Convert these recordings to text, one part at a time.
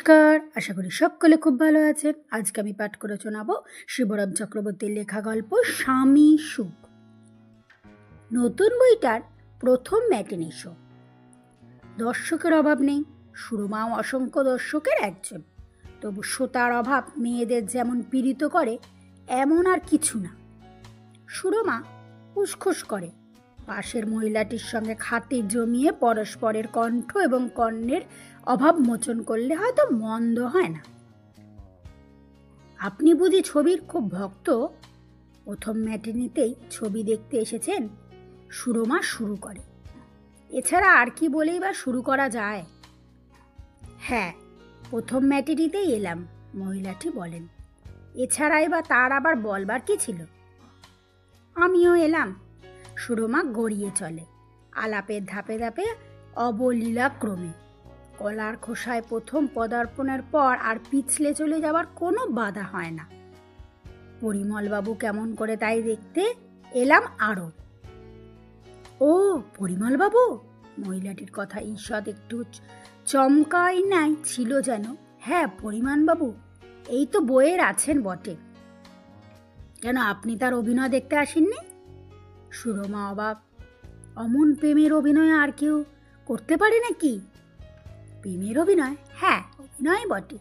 নমস্কার, আশা করি সকলে খুব ভালো আছেন। আজকে আমি পাঠ করে শোনাবো শিবরাম চক্রবর্তীর লেখা গল্প স্বামী সুখ। নতুন বইটার প্রথম ম্যাটিনি শো। দর্শকের অভাব নেই, সুরমাও অসংখ্য দর্শকের একজন। তবু শ্রোতার অভাব মেয়েদের যেমন পীড়িত করে এমন আর কিছু না। সুরমা উসখুস করে, পাশের মহিলাটির সঙ্গে খাতির জমিয়ে পরস্পরের কণ্ঠ এবং কর্ণের অভাব মোচন করলে হয়তো মন্দ হয় না। আপনি বুঝি ছবির খুব ভক্ত? প্রথম ম্যাটিনিতেই ছবি দেখতে এসেছেন? সুরমা শুরু করে। এছাড়া আর কি বলেই বা শুরু করা যায়? হ্যাঁ, প্রথম ম্যাটিনিতেই এলাম, মহিলাটি বলেন। এছাড়াই বা তার আবার বলবার কি ছিল? আমিও এলাম, সুরমা গড়িয়ে চলে, আলাপের ধাপে ধাপে অবলীলাক্রমে। কলার খোসায় প্রথম পদার্পণের পর আর পিছলে চলে যাওয়ার কোনো বাধা হয় না। পরিমলবাবু কেমন করে তাই দেখতে এলাম আরও। ও পরিমলবাবু! মহিলাটির কথা ঈষৎ একটু চমকাই নাই ছিল যেন। হ্যাঁ পরিমাণবাবু, এই তো বইয়ের আছেন বটে। কেন আপনি তার অভিনয় দেখতে আসেননি? সুরমা অবাক। অমন প্রেমের অভিনয় আর কেউ করতে পারে নাকি? প্রেমের অভিনয়? হ্যাঁ, অভিনয় বটে।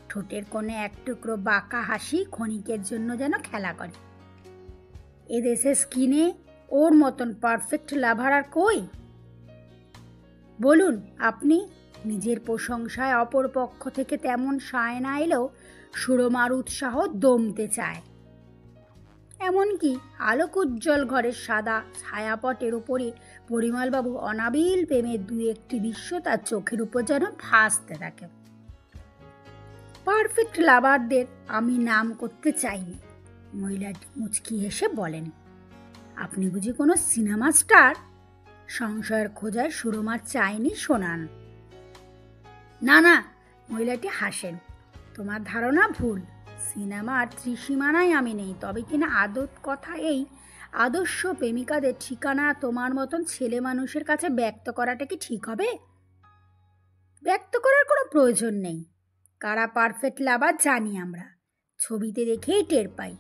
ঠোঁটের কোণে এক টুকরো বাঁকা হাসি ক্ষণিকের জন্য যেন খেলা করে। এদেশে স্কিনে ওর মতন পারফেক্ট লাভার আর কই? বলুন আপনি। নিজের প্রশংসায় অপর পক্ষ থেকে তেমন সায় না এলেও সুরমার উৎসাহ দমতে চায়। এমনকি আলোক উজ্জ্বল ঘরের সাদা ছায়াপটের উপরে পরিমলবাবু অনাবিল প্রেমের দুই একটি দৃশ্য তার চোখের উপর যেন ভাসতে থাকে। পারফেক্ট লাভারদের আমি নাম করতে চাইনি, মহিলাটি মুচকি হেসে বলেন। আপনি বুঝি কোনো সিনেমা স্টার? সংশয়ের খোঁজায় সুরমার চাইনি শোনান। না না, মহিলাটি হাসেন। তোমার ধারণা ভুল। সিনেমার ত্রিসীমানায় আমি নেই, তবে কিনা কথা এই, আদর্শ প্রেমিকাদের ঠিকানা তোমার মতন ছেলে মানুষের কাছে ব্যক্ত করাটা কি ঠিক হবে? ব্যক্ত করার কোনো প্রয়োজন নেই। কারা পারফেক্ট লাভার জানি আমরা, ছবিতে দেখেই টের পাই।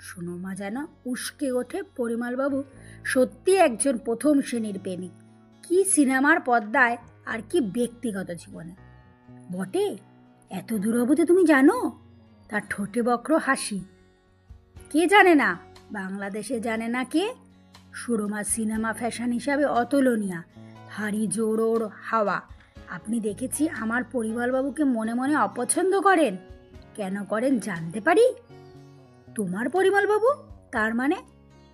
সুরমা যেন উস্কে ওঠে। পরিমলবাবু সত্যি একজন প্রথম শ্রেণীর প্রেমিক, কি সিনেমার পর্দায় আর কি ব্যক্তিগত জীবনে। বটে, এত দূর অবধি তুমি জানো? তার ঠোঁটে বক্র হাসি। কে জানে না? বাংলাদেশে জানে না কে? সুরমা সিনেমা ফ্যাশন হিসাবে অতুলনীয়, হাড়ি জোড়োর হাওয়া। আপনি দেখেছি আমার পরিমলবাবুকে মনে মনে অপছন্দ করেন। কেন করেন জানতে পারি? তোমার পরিমলবাবু? তার মানে?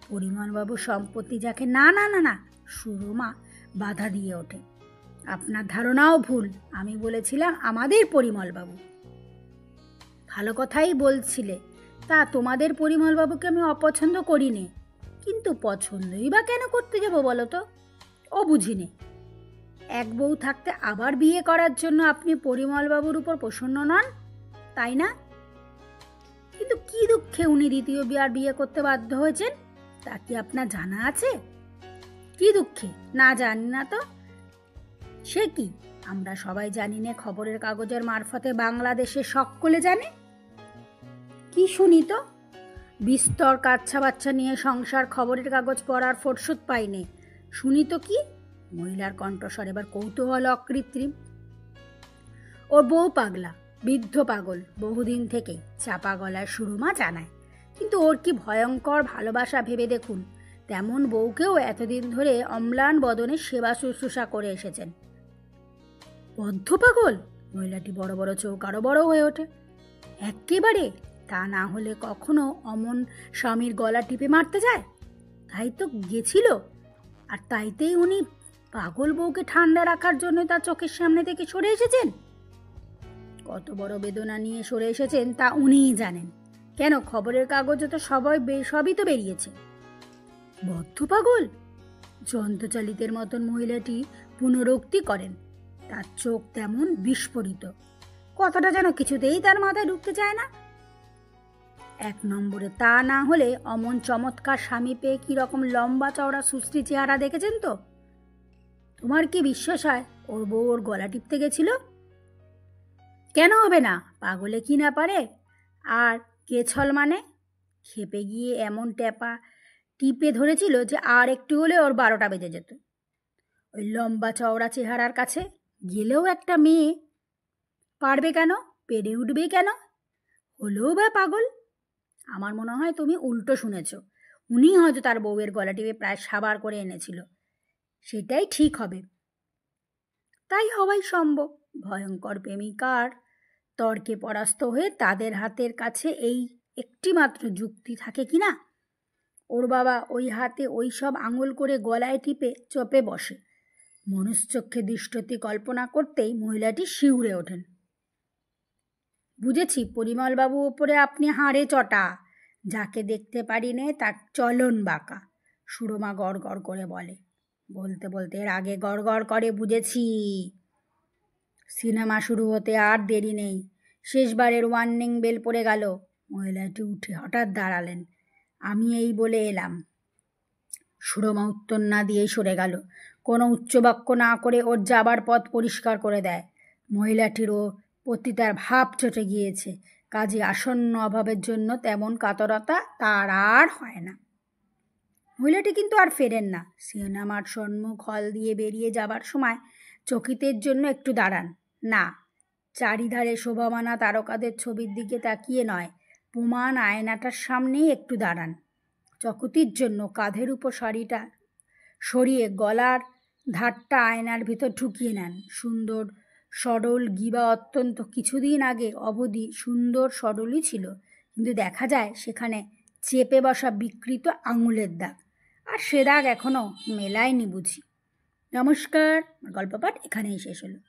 পরিমলবাবু সম্পত্তি যাকে। না না না না, সুরমা বাধা দিয়ে ওঠে। আপনার ধারণাও ভুল। আমি বলেছিলাম আমাদের পরিমলবাবু। ভালো কথাই বলছিলে। তা তোমাদের পরিমলবাবুকে আমি অপছন্দ করিনি, কিন্তু পছন্দই বা কেন করতে যাবো বলো তো? ও বুঝিনি। এক বউ থাকতে আবার বিয়ে করার জন্য আপনি পরিমলবাবুর উপর প্রসন্ন নন, তাই না? কিন্তু কি দুঃখে উনি দ্বিতীয় বিয়ে করতে বাধ্য হয়েছেন তা কি আপনার জানা আছে? কি দুঃখে? না জানি না তো। সে কি, আমরা সবাই জানি না, খবরের কাগজের মারফতে বাংলাদেশে সকলে জানে। কি শুনি তো? বিস্তর কাচ্চা বাচ্চা নিয়ে সংসার, খবরের কাগজ পড়ার ফোরসত পাইনি। শুনি তো কি? মহিলার কণ্ঠস্বর এবার কৌতূহল অকৃত্রিম। ওর বউ পাগলা, বৃদ্ধ পাগল, বহুদিন থেকেই, চাপা গলায় সুরমা জানায়। কিন্তু ওর কি ভয়ঙ্কর ভালোবাসা ভেবে দেখুন। তেমন বউকেও এতদিন ধরে অম্লান বদনে সেবা শুশ্রূষা করে এসেছেন। বদ্ধ পাগল? মহিলাটি বড় বড় চোখ আরো বড় হয়ে ওঠে। একেবারে। তা না হলে কখনো অমন স্বামীর গলা টিপে মারতে যায়? তাই তো গেছিল, আর তাইতেই উনি পাগল বউকে ঠান্ডা রাখার জন্য তার চোখের সামনে থেকে সরে এসেছেন। কত বড় বেদনা নিয়ে সরে এসেছেন তা উনিই জানেন। কেন, খবরের কাগজে তো সবই তো বেরিয়েছে। বদ্ধ পাগল? যন্ত্রচালিতের মতন মহিলাটি পুনরুক্তি করেন। তার চোখ তেমন বিস্ফোরিত, কথাটা যেন কিছুতেই তার মাথায় ঢুকতে চায় না। এক নম্বরে তা না হলে অমন চমৎকার স্বামী পেয়ে কিরকম লম্বা চওড়া সুশ্রী চেহারা দেখেছেন তো? তোমার কি বিশ্বাস হয় ওর বউ ওর গলা টিপতে গেছিল? কেন হবে না? পাগলে কি না পারে? আর কে ছল মানে? খেপে গিয়ে এমন টিপে ধরেছিল যে আর একটু হলে ওর 12টা বেজে যেত। ওই লম্বা চওড়া চেহারার কাছে গেলেও একটা মেয়ে পারবে কেন? পেরে উঠবে কেন? হলেও বা পাগল। আমার মনে হয় তুমি উল্টো শুনেছ। উনি হয়তো তার বউয়ের গলা টিপে প্রায় সাবার করে এনেছিল। সেটাই ঠিক হবে। তাই হওয়াই সম্ভব। ভয়ঙ্কর প্রেমিকার তর্কে পরাস্ত হয়ে তাদের হাতের কাছে এই একটিমাত্র যুক্তি থাকে কি না? ওর বাবা ওই হাতে ওই সব আঙুল করে গলায় টিপে চপে বসে। মনুষ্যক্ষে দৃষ্টতি কল্পনা করতেই মহিলাটি শিউরে ওঠেন। বুঝেছি, পরিমলবাবু ওপরে আপনি হাড়ে চটা। যাকে দেখতে পারি নে তার চলন বাঁকা, সুরমা গড় গড় করে বলে। বলতে বলতে রাগে গড় গড় করে, বুঝেছি। সিনেমা শুরু হতে আর দেরি নেই। শেষবারের ওয়ার্নিং বেল পড়ে গেল। মহিলাটি উঠে হঠাৎ দাঁড়ালেন। আমি এই বলে এলাম। সুরমা উত্তর না দিয়েই সরে গেল। কোনো উচ্চবাক্য না করে ওর যাবার পথ পরিষ্কার করে দেয়। মহিলাটিরও প্রতি তার ভাব চটে গিয়েছে। কাজে আসন্ন অভাবের জন্য তেমন কাতরতা তার আর হয় না। মহিলাটি কিন্তু আর ফেরেন না। সিনেমার সম্মুখ হল দিয়ে বেরিয়ে যাবার সময় চকিতের জন্য একটু দাঁড়ান। না, চারিধারে শোভামানা তারকাদের ছবির দিকে তাকিয়ে নয়, প্রমাণ আয়নাটার সামনেই একটু দাঁড়ান। চকুতির জন্য কাঁধের উপর শাড়িটা সরিয়ে গলার ধারটা আয়নার ভিতর ঢুকিয়ে নেন। সুন্দর সরল গিবা অত্যন্ত কিছুদিন আগে অবধি সুন্দর সরলই ছিল, কিন্তু দেখা যায় সেখানে চেপে বসা বিকৃত আঙুলের দাগ, আর সে দাগ এখনও মেলায়নি বুঝি। নমস্কার, গল্প পাঠ এখানেই শেষ হলো।